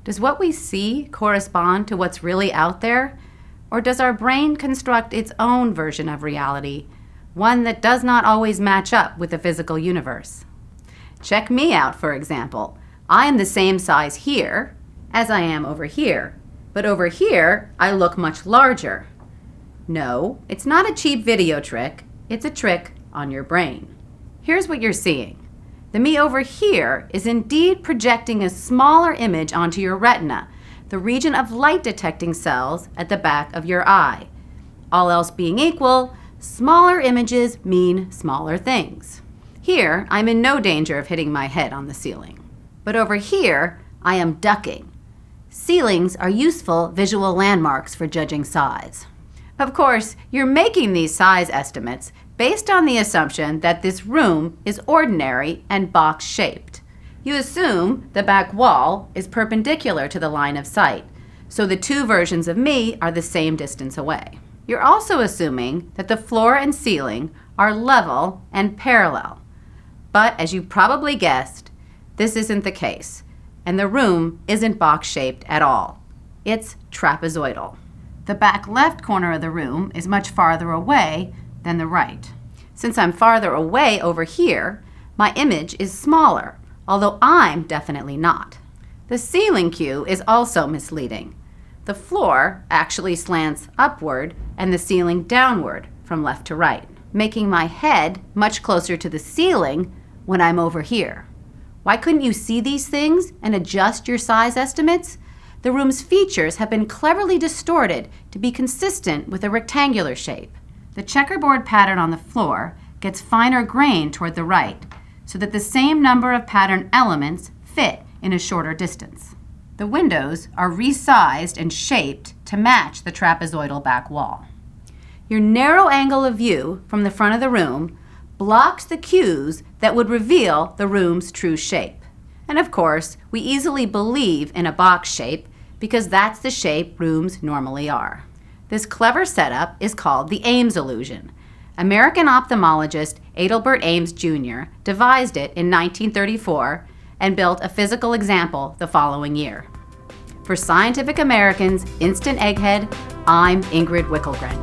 Does what we see correspond to what's really out there? Or does our brain construct its own version of reality, one that does not always match up with the physical universe? Check me out, for example. I am the same size here as I am over here, but over here I look much larger. No, it's not a cheap video trick, it's a trick on your brain. Here's what you're seeing. The me over here is indeed projecting a smaller image onto your retina, the region of light detecting cells at the back of your eye. All else being equal, smaller images mean smaller things. Here, I'm in no danger of hitting my head on the ceiling. But over here, I am ducking. Ceilings are useful visual landmarks for judging size. Of course, you're making these size estimates based on the assumption that this room is ordinary and box-shaped. You assume the back wall is perpendicular to the line of sight, so the two versions of me are the same distance away. You're also assuming that the floor and ceiling are level and parallel. But as you probably guessed, this isn't the case, and the room isn't box-shaped at all. It's trapezoidal. The back left corner of the room is much farther away than the right. Since I'm farther away over here, my image is smaller, although I'm definitely not. The ceiling cue is also misleading. The floor actually slants upward and the ceiling downward from left to right, making my head much closer to the ceiling when I'm over here. Why couldn't you see these things and adjust your size estimates? The room's features have been cleverly distorted to be consistent with a rectangular shape. The checkerboard pattern on the floor gets finer grained toward the right, so that the same number of pattern elements fit in a shorter distance. The windows are resized and shaped to match the trapezoidal back wall. Your narrow angle of view from the front of the room blocks the cues that would reveal the room's true shape. And of course, we easily believe in a box shape because that's the shape rooms normally are. This clever setup is called the Ames illusion. American ophthalmologist Adelbert Ames Jr. devised it in 1934 and built a physical example the following year. For Scientific American's Instant Egghead, I'm Ingrid Wickelgren.